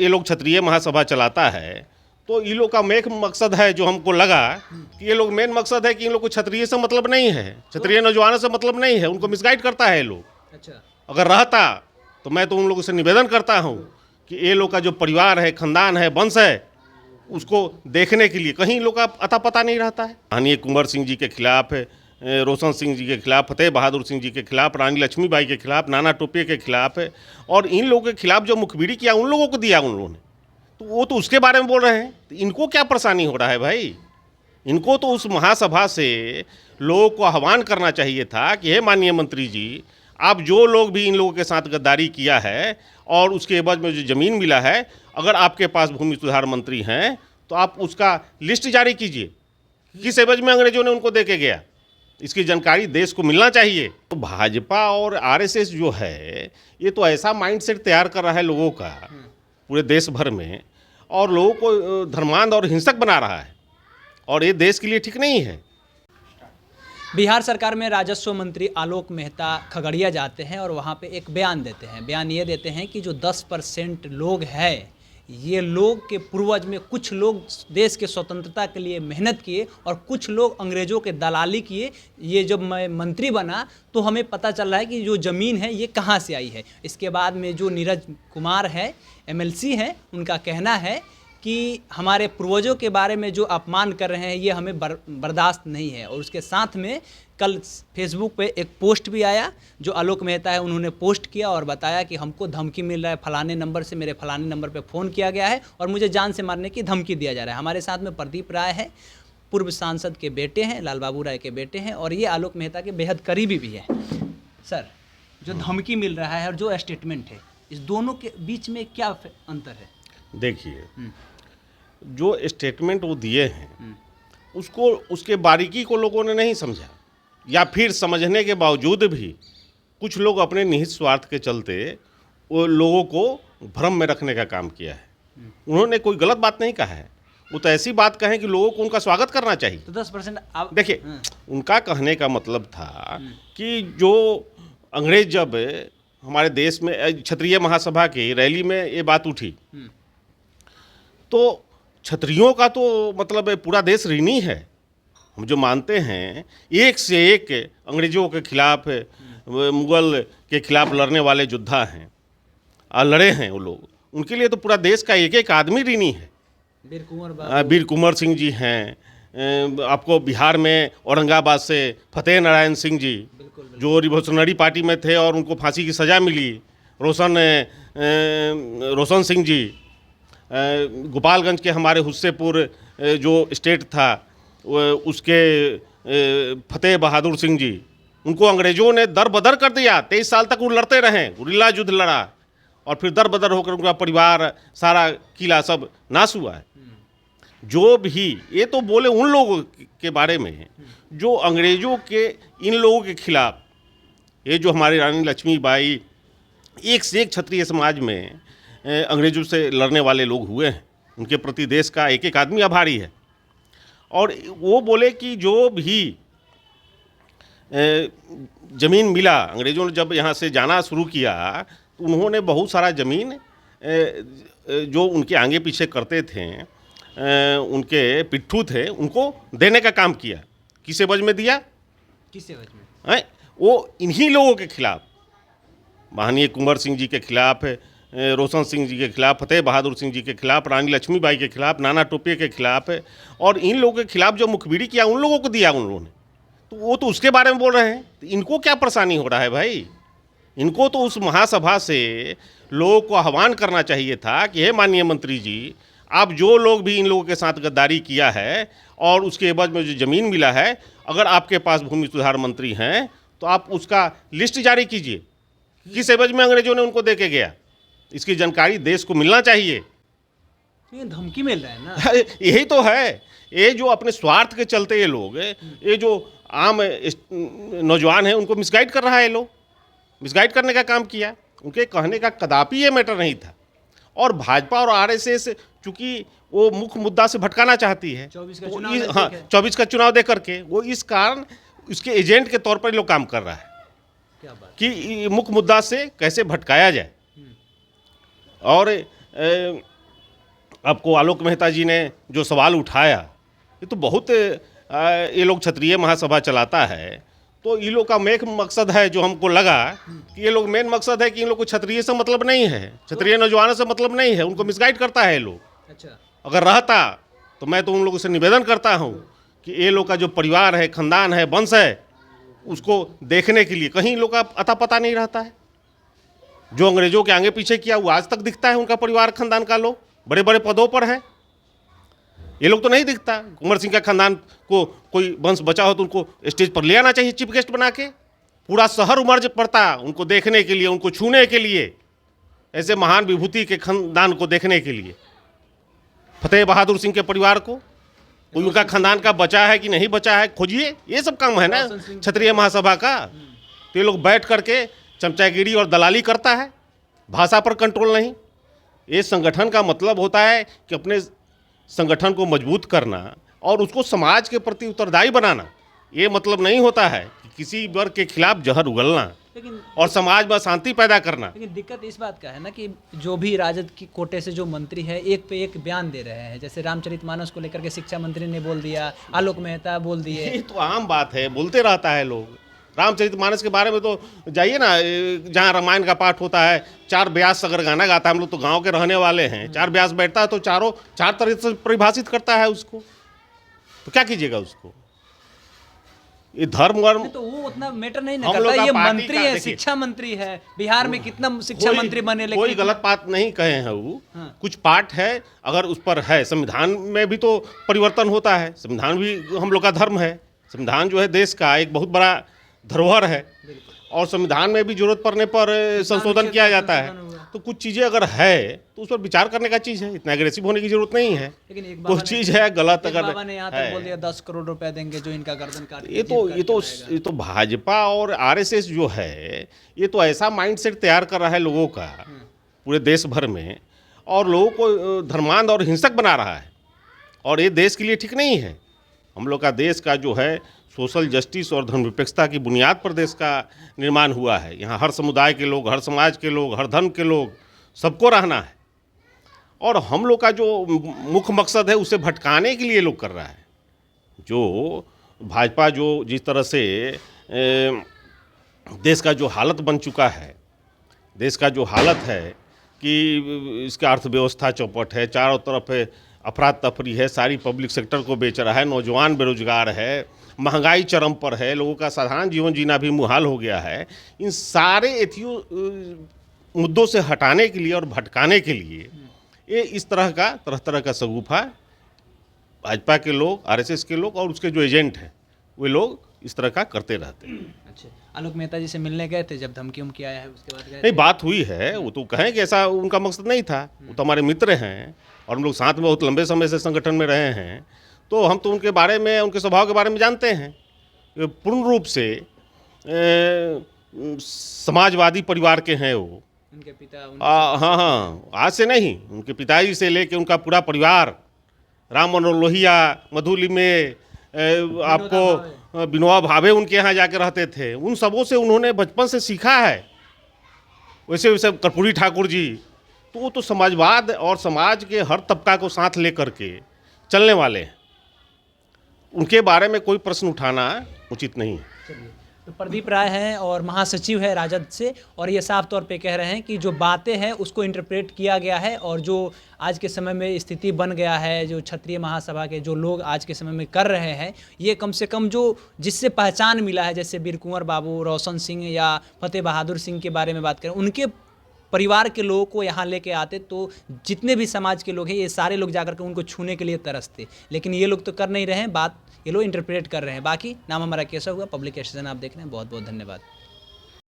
ये लोग क्षत्रिय महासभा चलाता है, तो इन लोग का मेन मकसद है, जो हमको लगा कि ये लोग मेन मकसद है कि इन लोग को क्षत्रिय से मतलब नहीं है, क्षत्रिय नौजवानों से मतलब नहीं है, उनको मिसगाइड करता है ये लोग। अच्छा, अगर रहता तो मैं तो उन लोगों से निवेदन करता हूँ कि ये लोग का जो परिवार है, खानदान है, वंश है, उसको देखने के लिए कहीं लोग का अता पता नहीं रहता है। माननीय कुंवर सिंह जी के खिलाफ, रोशन सिंह जी के खिलाफ, फतेह बहादुर सिंह जी के खिलाफ, रानी लक्ष्मीबाई के खिलाफ, नाना टोपे के खिलाफ, और इन लोगों के खिलाफ जो मुखबिरी किया उन लोगों को दिया उन लोगों ने, तो वो तो उसके बारे में बोल रहे हैं। तो इनको क्या परेशानी हो रहा है भाई? इनको तो उस महासभा से लोगों को आह्वान करना चाहिए था कि हे माननीय मंत्री जी, आप जो लोग भी इन लोगों के साथ गद्दारी किया है और उसके एवज में जो ज़मीन मिला है, अगर आपके पास भूमि सुधार मंत्री हैं तो आप उसका लिस्ट जारी कीजिए, किस एवज में अंग्रेजों ने उनको दे के गया, इसकी जानकारी देश को मिलना चाहिए। तो भाजपा और आरएसएस जो है, ये तो ऐसा माइंडसेट तैयार कर रहा है लोगों का पूरे देश भर में, और लोगों को धर्मांध और हिंसक बना रहा है, और ये देश के लिए ठीक नहीं है। बिहार सरकार में राजस्व मंत्री आलोक मेहता खगड़िया जाते हैं और वहाँ पे एक बयान देते हैं। बयान ये देते हैं कि जो 10% लोग हैं, ये लोग के पूर्वज में कुछ लोग देश के स्वतंत्रता के लिए मेहनत किए और कुछ लोग अंग्रेज़ों के दलाली किए। ये जब मैं मंत्री बना तो हमें पता चल रहा है कि जो ज़मीन है ये कहाँ से आई है। इसके बाद में जो नीरज कुमार है, एमएलसी हैं, उनका कहना है कि हमारे पूर्वजों के बारे में जो अपमान कर रहे हैं ये हमें बर्दाश्त नहीं है। और उसके साथ में कल फेसबुक पे एक पोस्ट भी आया जो आलोक मेहता है, उन्होंने पोस्ट किया और बताया कि हमको धमकी मिल रहा है, फलाने नंबर से, मेरे फलाने नंबर पे फ़ोन किया गया है और मुझे जान से मारने की धमकी दिया जा रहा है। हमारे साथ में प्रदीप राय है, पूर्व सांसद के बेटे हैं, लाल बाबू राय के बेटे हैं, और ये आलोक मेहता के बेहद करीबी भी है। सर, जो धमकी मिल रहा है और जो स्टेटमेंट है, इस दोनों के बीच में क्या अंतर है? देखिए, जो स्टेटमेंट वो दिए हैं उसको, उसके बारीकी को लोगों ने नहीं समझा, या फिर समझने के बावजूद भी कुछ लोग अपने निहित स्वार्थ के चलते वो लोगों को भ्रम में रखने का काम किया है। उन्होंने कोई गलत बात नहीं कहा है, वो तो ऐसी बात कहें कि लोगों को उनका स्वागत करना चाहिए। तो 10% आप देखिए, उनका कहने का मतलब था कि जो अंग्रेज जब हमारे देश में क्षत्रिय महासभा की रैली में ये बात उठी, तो क्षत्रियों का तो मतलब पूरा देश ऋणी है। हम जो मानते हैं एक से एक अंग्रेजों के खिलाफ, मुगल के खिलाफ लड़ने वाले योद्धा हैं, लड़े हैं वो लोग, उनके लिए तो पूरा देश का एक एक आदमी ऋणी है। वीर कुंवर सिंह जी हैं, आपको बिहार में औरंगाबाद से फतेह नारायण सिंह जी, जो रिवोल्यूशनरी पार्टी में थे और उनको फांसी की सज़ा मिली, रोशन सिंह जी, गोपालगंज के हमारे हुस्सेपुर जो स्टेट था उसके फतेह बहादुर सिंह जी, उनको अंग्रेज़ों ने दर बदर कर दिया। 23 साल तक वो लड़ते रहे, गुरिल्ला युद्ध लड़ा, और फिर दर बदर होकर उनका परिवार, सारा किला सब नाश हुआ है। जो भी ये तो बोले उन लोगों के बारे में जो अंग्रेज़ों के इन लोगों के खिलाफ, ये जो हमारी रानी लक्ष्मीबाई, एक से एक क्षत्रिय समाज में अंग्रेज़ों से लड़ने वाले लोग हुए हैं, उनके प्रति देश का एक एक आदमी आभारी है। और वो बोले कि जो भी ज़मीन मिला, अंग्रेज़ों ने जब यहाँ से जाना शुरू किया तो उन्होंने बहुत सारा ज़मीन जो उनके आगे पीछे करते थे, उनके पिट्ठू थे, उनको देने का काम किया। किस एवज में दिया? किस एवज में? वो इन्हीं लोगों के खिलाफ, माननीय कुंवर सिंह जी के खिलाफ, रोशन सिंह जी के खिलाफ, फतेह बहादुर सिंह जी के खिलाफ, रानी लक्ष्मीबाई के खिलाफ, नाना टोपे के खिलाफ, और इन लोगों के खिलाफ जो मुखबिरी किया उन लोगों को दिया उन लोगों ने, तो वो तो उसके बारे में बोल रहे हैं। तो इनको क्या परेशानी हो रहा है भाई? इनको तो उस महासभा से लोगों को आह्वान करना चाहिए था कि हे माननीय मंत्री जी, आप जो लोग भी इन लोगों के साथ गद्दारी किया है और उसके एवज में जो ज़मीन मिला है, अगर आपके पास भूमि सुधार मंत्री हैं तो आप उसका लिस्ट जारी कीजिए, किस एवज में अंग्रेजों ने उनको दे के गया, इसकी जानकारी देश को मिलना चाहिए। ये धमकी मिल रहा है ना? यही तो है, ये जो अपने स्वार्थ के चलते ये लोग, ये जो आम नौजवान हैं उनको मिसगाइड कर रहा है, ये लोग मिसगाइड करने का काम किया। उनके कहने का कदापि ये मैटर नहीं था। और भाजपा और आरएसएस चूंकि वो मुख्य मुद्दा से भटकाना चाहती है, 24 का चुनाव दे करके वो इस कारण उसके एजेंट के तौर पर लोग काम कर रहा है। क्या बात? कि मुख्य मुद्दा से कैसे भटकाया जाए। और आपको आलोक मेहता जी ने जो सवाल उठाया, ये तो बहुत ये लोग क्षत्रिय महासभा चलाता है, तो ये लोग का मेन मकसद है जो हमको लगा कि ये लोग मेन मकसद है कि इन लोग को क्षत्रिय से मतलब नहीं है, क्षत्रिय नौजवानों से मतलब नहीं है, उनको मिसगाइड करता है ये लोग। अच्छा, अगर रहता तो मैं तो उन लोगों से निवेदन करता हूँ कि ये लोग का जो परिवार है, खानदान है, वंश है, उसको देखने के लिए कहीं लोग का अता पता नहीं रहता है। जो अंग्रेजों के आगे पीछे किया वो आज तक दिखता है, उनका परिवार खानदान का लोग बड़े बड़े पदों पर है, ये लोग तो नहीं दिखता। कुंवर सिंह का खानदान को कोई वंश बचा हो तो उनको स्टेज पर ले आना चाहिए चीफ गेस्ट बना के, पूरा शहर उमड़ पड़ता उनको देखने के लिए, उनको छूने के लिए, ऐसे महान विभूति के खानदान को देखने के लिए। फतेह बहादुर सिंह के परिवार को कोई उनका खानदान का बचा है कि नहीं बचा है खोजिए, ये सब काम है ना क्षत्रिय महासभा का। तो ये लोग बैठ करके चमचागिरी और दलाली करता है, भाषा पर कंट्रोल नहीं। ये संगठन का मतलब होता है कि अपने संगठन को मजबूत करना और उसको समाज के प्रति उत्तरदायी बनाना। ये मतलब नहीं होता है कि किसी वर्ग के खिलाफ जहर उगलना लेकिन और समाज में शांति पैदा करना। लेकिन दिक्कत इस बात का है ना कि जो भी राजद की कोटे से जो मंत्री है एक पे एक बयान दे रहे हैं, जैसे रामचरितमानस को लेकर के शिक्षा मंत्री ने बोल दिया, आलोक मेहता बोल दिए। ये तो आम बात है, बोलते रहता है लोग। रामचरितमानस के बारे में तो जाइए ना, जहाँ रामायण का पाठ होता है, 4 व्यास अगर गाना गाता है, हम लोग तो गांव के रहने वाले हैं, 4 व्यास बैठता है तो चार तरह से परिभाषित करता है उसको, तो क्या कीजिएगा उसको। ये धर्म वर्म तो वो उतना मैटर नहीं हम लोग करता। का ये पार्टी मंत्री का है, देखिए, शिक्षा मंत्री है, बिहार में कितना शिक्षा मंत्री बने, कोई लेकिन गलत बात नहीं कहे हैं वो। हाँ। कुछ पार्ट है, अगर उस पर है, संविधान में भी तो परिवर्तन होता है, संविधान भी हम लोग का धर्म है। संविधान जो है देश का एक बहुत बड़ा धरोहर है और संविधान में भी जरूरत पड़ने पर संशोधन किया जाता है। तो कुछ चीज़ें अगर है तो उस पर विचार करने का चीज़ है, इतना एग्रेसिव होने की जरूरत नहीं है। लेकिन एक कुछ चीज़ है गलत अगर बाबा ने यहाँ तक बोल दिया 10 करोड़ रुपए देंगे जो इनका गर्दन काट के ये तो भाजपा और आरएसएस जो है, ये तो ऐसा माइंडसेट तैयार कर रहा है लोगों का पूरे देश भर में, और लोगों को धर्मांध और हिंसक बना रहा है, और ये देश के लिए ठीक नहीं है। हम लोग का देश का जो है सोशल जस्टिस और धर्मनिरपेक्षता की बुनियाद पर देश का निर्माण हुआ है। यहाँ हर समुदाय के लोग, हर समाज के लोग, हर धर्म के लोग, सबको रहना है। और हम लोग का जो मुख्य मकसद है उसे भटकाने के लिए लोग कर रहा है। जो भाजपा जो जिस तरह से देश का जो हालत बन चुका है, देश का जो हालत है कि इसका अर्थव्यवस्था चौपट है, चारों तरफ अफरा तफरी है, सारी पब्लिक सेक्टर को बेच रहा है, नौजवान बेरोजगार है, महंगाई चरम पर है, लोगों का साधारण जीवन जीना भी मुहाल हो गया है। इन सारे मुद्दों से हटाने के लिए और भटकाने के लिए ये इस तरह का शगुफा भाजपा के लोग, आरएसएस के लोग और उसके जो एजेंट हैं वे लोग इस तरह का करते रहते हैं। अच्छा, आलोक मेहता जी से मिलने गए थे जब धमकी उमकी आया है उसके बाद गए? नहीं, बात हुई है, वो तो कहें कि ऐसा उनका मकसद नहीं था। वो तो हमारे मित्र हैं और हम लोग साथ में बहुत लंबे समय से संगठन में रहे हैं, तो हम तो उनके बारे में, उनके स्वभाव के बारे में जानते हैं। पूर्ण रूप से समाजवादी परिवार के हैं वो। उनके पिता हाँ, आज से नहीं, उनके पिताजी से लेके उनका पूरा परिवार, राम मनोहर लोहिया, मधुली में आपको विनोबा भावे उनके यहाँ जाके रहते थे। उन सबों से उन्होंने बचपन से सीखा है। वैसे कर्पूरी ठाकुर जी, तो वो तो समाजवाद और समाज के हर तबका को साथ लेकर के चलने वाले हैं। उनके बारे में कोई प्रश्न उठाना उचित नहीं है। चलिए, तो प्रदीप राय हैं और महासचिव है राजद से, और ये साफ तौर पे कह रहे हैं कि जो बातें हैं उसको इंटरप्रेट किया गया है, और जो आज के समय में स्थिति बन गया है, जो क्षत्रिय महासभा के जो लोग आज के समय में कर रहे हैं, ये कम से कम जो जिससे पहचान मिला है, जैसे वीर कुंवर बाबू, रोशन सिंह या फतेह बहादुर सिंह के बारे में बात करें, उनके परिवार के लोगों को यहाँ लेके आते तो जितने भी समाज के लोग हैं ये सारे लोग जाकर के उनको छूने के लिए तरसते। लेकिन ये लोग तो कर नहीं रहे हैं, बात ये लोग इंटरप्रेट कर रहे हैं। बाकी नाम हमारा कैसा हुआ, पब्लिक स्टेशन आप देख रहे हैं। बहुत बहुत धन्यवाद।